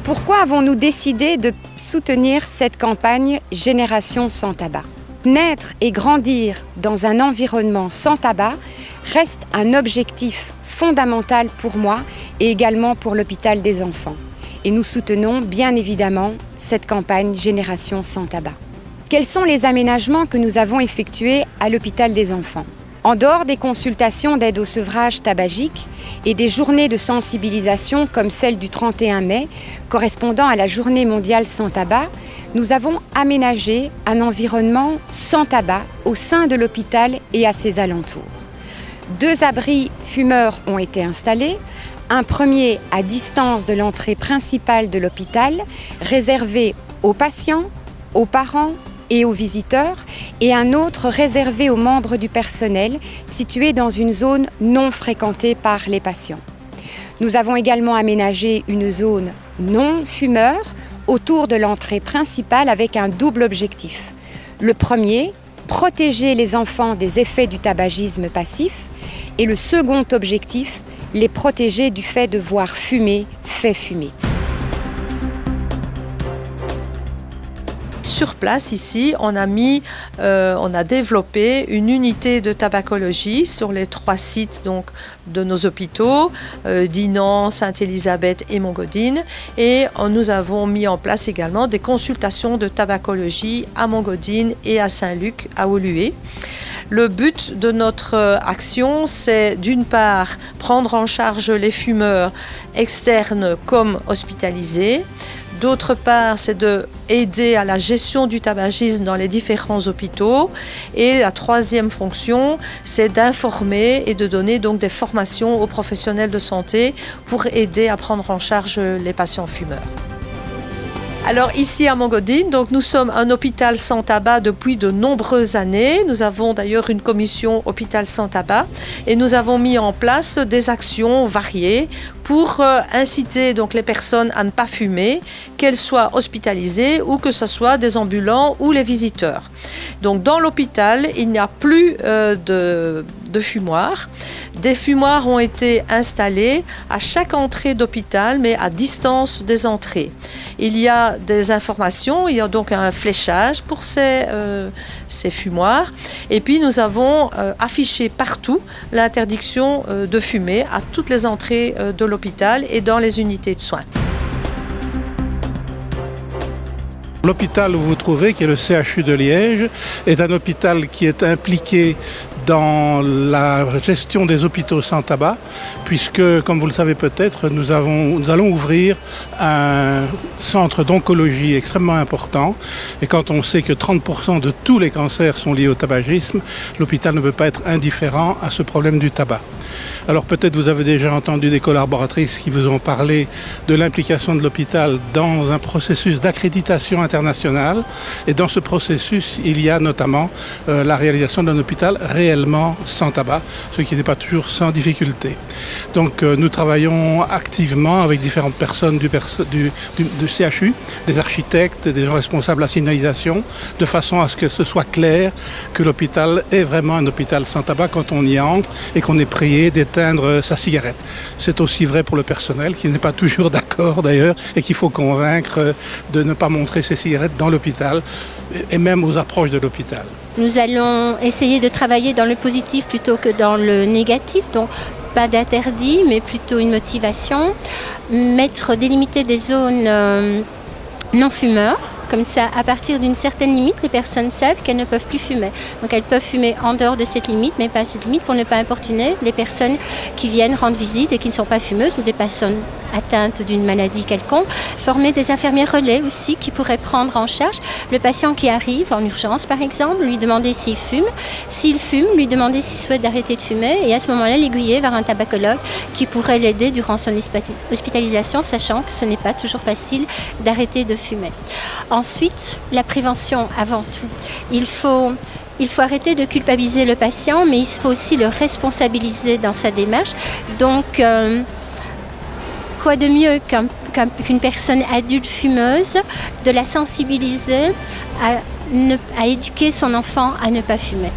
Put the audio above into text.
Pourquoi avons-nous décidé de soutenir cette campagne Génération sans tabac ? Naître et grandir dans un environnement sans tabac reste un objectif fondamental pour moi et également pour l'hôpital des enfants. Et nous soutenons bien évidemment cette campagne Génération sans tabac. Quels sont les aménagements que nous avons effectués à l'hôpital des enfants ? En dehors des consultations d'aide au sevrage tabagique et des journées de sensibilisation comme celle du 31 mai, correspondant à la Journée mondiale sans tabac, nous avons aménagé un environnement sans tabac au sein de l'hôpital et à ses alentours. 2 abris fumeurs ont été installés, un premier à distance de l'entrée principale de l'hôpital, réservé aux patients, aux parents et aux visiteurs, et un autre réservé aux membres du personnel, situé dans une zone non fréquentée par les patients. Nous avons également aménagé une zone non fumeur autour de l'entrée principale avec un double objectif. Le premier, protéger les enfants des effets du tabagisme passif, et le second objectif, les protéger du fait de voir fumer, fait fumer. Sur place, ici, on a développé une unité de tabacologie sur les 3 sites donc, de nos hôpitaux, Dinan, Sainte-Élisabeth et Montgodine. Et nous avons mis en place également des consultations de tabacologie à Montgodine et à Saint-Luc, à Woluwe. Le but de notre action, c'est d'une part prendre en charge les fumeurs externes comme hospitalisés. D'autre part, c'est d'aider à la gestion du tabagisme dans les différents hôpitaux. Et la troisième fonction, c'est d'informer et de donner donc des formations aux professionnels de santé pour aider à prendre en charge les patients fumeurs. Alors ici à Montgodine, donc nous sommes un hôpital sans tabac depuis de nombreuses années. Nous avons d'ailleurs une commission hôpital sans tabac et nous avons mis en place des actions variées pour inciter donc les personnes à ne pas fumer, qu'elles soient hospitalisées ou que ce soit des ambulants ou les visiteurs. Donc dans l'hôpital, il n'y a plus de fumoirs. Des fumoirs ont été installés à chaque entrée d'hôpital, mais à distance des entrées. Il y a des informations, il y a donc un fléchage pour ces fumoirs. Et puis nous avons affiché partout l'interdiction de fumer à toutes les entrées de l'hôpital et dans les unités de soins. L'hôpital où vous vous trouvez, qui est le CHU de Liège, est un hôpital qui est impliqué dans la gestion des hôpitaux sans tabac, puisque, comme vous le savez peut-être, nous allons ouvrir un centre d'oncologie extrêmement important. Et quand on sait que 30% de tous les cancers sont liés au tabagisme, l'hôpital ne peut pas être indifférent à ce problème du tabac. Alors peut-être vous avez déjà entendu des collaboratrices qui vous ont parlé de l'implication de l'hôpital dans un processus d'accréditation internationale. Et dans ce processus, il y a notamment la réalisation d'un hôpital réellement sans tabac, ce qui n'est pas toujours sans difficulté. Donc nous travaillons activement avec différentes personnes du CHU, des architectes, des responsables à la signalisation, de façon à ce que ce soit clair que l'hôpital est vraiment un hôpital sans tabac quand on y entre et qu'on est prié d'éteindre sa cigarette. C'est aussi vrai pour le personnel qui n'est pas toujours d'accord d'ailleurs et qu'il faut convaincre de ne pas montrer ses cigarettes dans l'hôpital et même aux approches de l'hôpital. Nous allons essayer de travailler dans le positif plutôt que dans le négatif, donc pas d'interdit mais plutôt une motivation, délimiter des zones non fumeurs. Comme ça, à partir d'une certaine limite, les personnes savent qu'elles ne peuvent plus fumer. Donc elles peuvent fumer en dehors de cette limite, mais pas à cette limite pour ne pas importuner les personnes qui viennent rendre visite et qui ne sont pas fumeuses ou des personnes atteintes d'une maladie quelconque. Former des infirmiers relais aussi qui pourraient prendre en charge le patient qui arrive en urgence par exemple, lui demander s'il fume. S'il fume, lui demander s'il souhaite d'arrêter de fumer et à ce moment-là l'aiguiller vers un tabacologue qui pourrait l'aider durant son hospitalisation, sachant que ce n'est pas toujours facile d'arrêter de fumer. Ensuite, la prévention avant tout. Il faut arrêter de culpabiliser le patient, mais il faut aussi le responsabiliser dans sa démarche. Donc, quoi de mieux qu'une personne adulte fumeuse, de la sensibiliser à éduquer son enfant à ne pas fumer.